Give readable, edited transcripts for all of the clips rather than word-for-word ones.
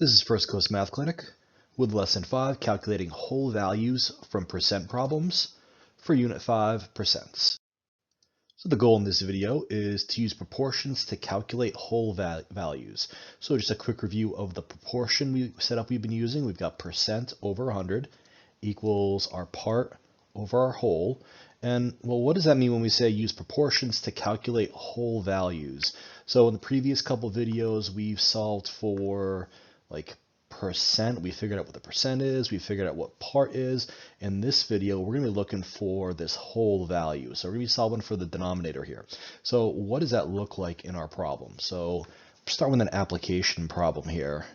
This is First Coast Math Clinic with Lesson 5, calculating whole values from percent problems for Unit 5, percents. So the goal in this video is to use proportions to calculate whole values. So just a quick review of the proportion setup we've been using. We've got percent over 100 equals our part over our whole. And well, what does that mean when we say use proportions to calculate whole values? So in the previous couple videos, we've solved for like percent. We figured out what the percent is. We figured out what part is. In this video, we're going to be looking for this whole value. So we're going to be solving for the denominator here. So what does that look like in our problem? So start with an application problem here.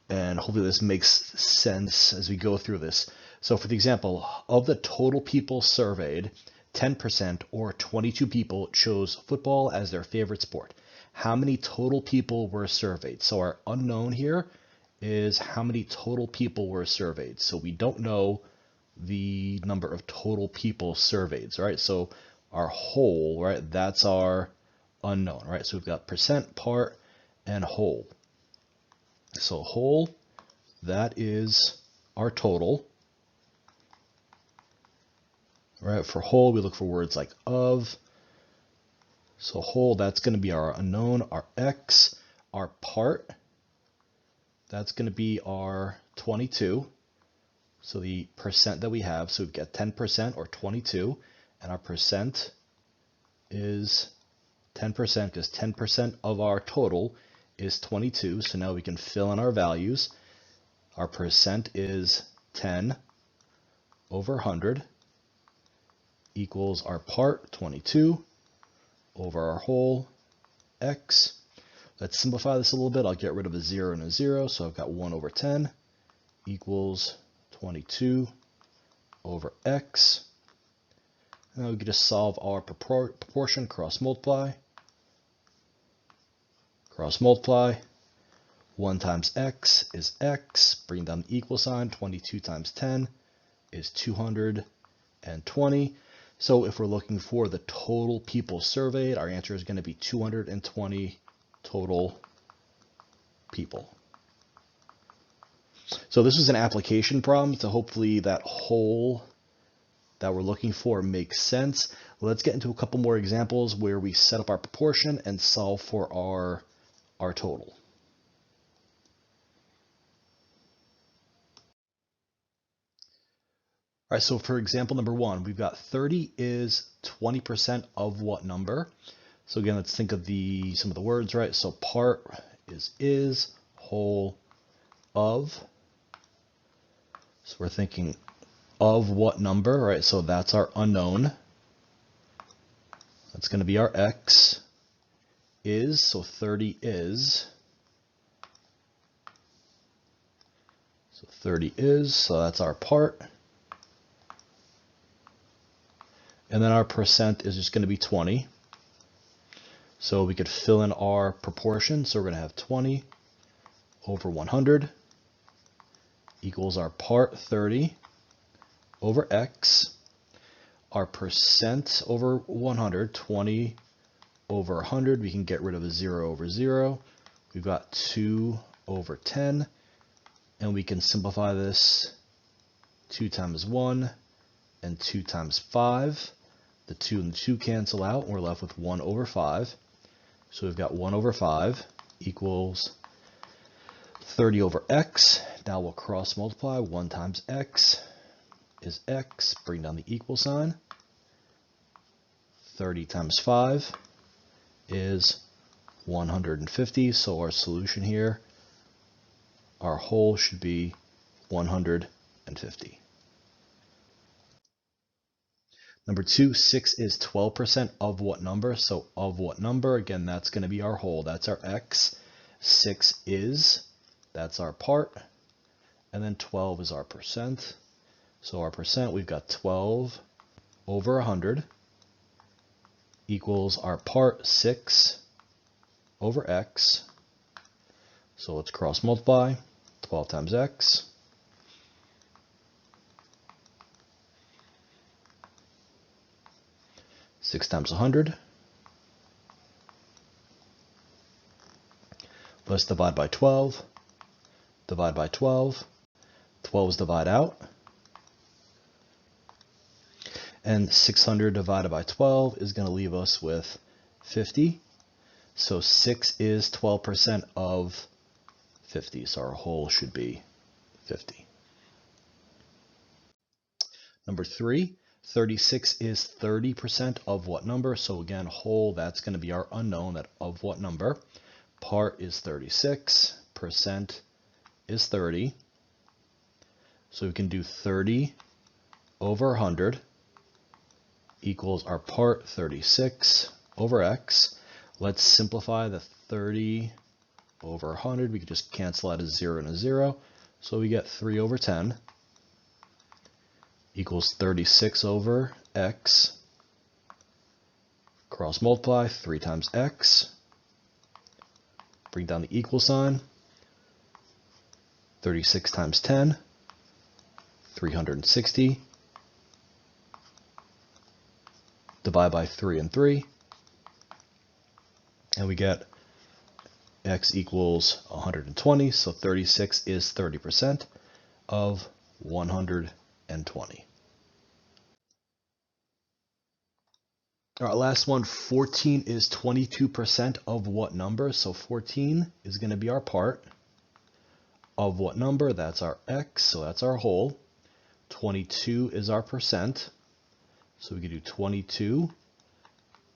And hopefully this makes sense as we go through this. So for the example, of the total people surveyed, 10% or 22 people chose football as their favorite sport. How many total people were surveyed? So our unknown here is how many total people were surveyed. So we don't know the number of total people surveyed, right? So our whole, right, that's our unknown, right? So we've got percent, part, and whole. So whole, that is our total. Right, for whole, we look for words like of. So whole, that's going to be our unknown, our x. Our part, that's going to be our 22. So the percent that we have, so we've got 10% or 22, and our percent is 10% because 10% of our total is 22. So now we can fill in our values. Our percent is 10 over 100. Equals our part, 22, over our whole, x. Let's simplify this a little bit. I'll get rid of a 0 and a 0, so I've got 1 over 10 equals 22 over x. Now we can just solve our proportion, cross multiply. Cross multiply. 1 times x is x. Bring down the equal sign. 22 times 10 is 220. So if we're looking for the total people surveyed, our answer is going to be 220 total people. So this is an application problem, so hopefully that whole that we're looking for makes sense. Let's get into a couple more examples where we set up our proportion and solve for our total. All right, so for example number 1, we've got 30 is 20% of what number? So again, let's think of some of the words, right? So part is, whole, of. So we're thinking of what number, right? So that's our unknown. That's going to be our x. Is, so 30 is. So 30 is, so that's our part. And then our percent is just going to be 20. So we could fill in our proportion. So we're going to have 20 over 100 equals our part, 30 over x. Our percent over 100, 20 over 100. We can get rid of a 0 over 0. We've got 2 over 10. And we can simplify this. 2 times 1 and 2 times 5. The 2 and the 2 cancel out, and we're left with 1 over 5. So we've got 1 over 5 equals 30 over x. Now we'll cross multiply. 1 times x is x. Bring down the equal sign. 30 times 5 is 150. So our solution here, our whole should be 150. Number 2, 6 is 12% of what number? So of what number? Again, that's going to be our whole. That's our x. 6 is, that's our part. And then 12 is our percent. So our percent, we've got 12 over 100 equals our part, 6 over x. So let's cross multiply. 12 times x. 6 times 100. Let's divide by 12. divide by 12. 12's divide out. And 600 divided by 12 is going to leave us with 50. So 6 is 12% of 50. So our whole should be 50. Number 3, 36 is 30% of what number? So again, whole, that's going to be our unknown, that of what number. Part is 36, percent is 30. So we can do 30 over 100 equals our part 36 over x. Let's simplify the 30 over 100. We can just cancel out a 0 and a 0. So we get 3 over 10 equals 36 over x. Cross multiply, 3 times x. Bring down the equal sign. 36 times 10, 360. Divide by 3 and 3. And we get x equals 120. So 36 is 30% of 120. All right, last one, 14 is 22% of what number? So 14 is going to be our part. Of what number? That's our x, so that's our whole. 22 is our percent. So we can do 22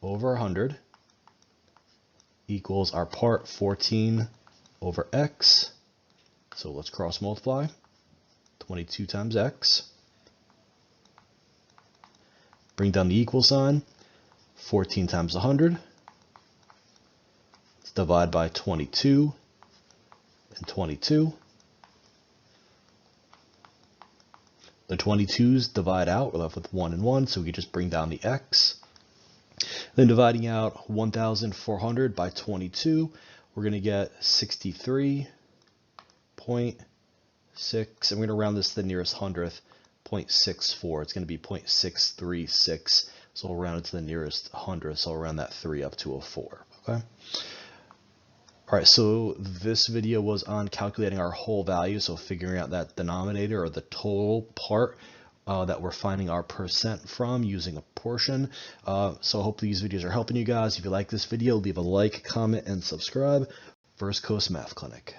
over 100 equals our part 14 over x. So let's cross multiply. 22 times x. Bring down the equal sign. 14 times 100. Let's divide by 22 and 22. The 22's divide out, we're left with 1 and 1, so we can just bring down the x. Then dividing out 1,400 by 22, we're going to get 63.6, and we're going to round this to the nearest hundredth, 0.64. It's going to be 0.636, so we'll round it to the nearest hundredth, so I'll round that 3 up to a 4. Okay. All right, so this video was on calculating our whole value, so figuring out that denominator or the total part that we're finding our percent from using a portion. So hopefully these videos are helping you guys. If you like this video, leave a like, comment, and subscribe. First Coast Math Clinic.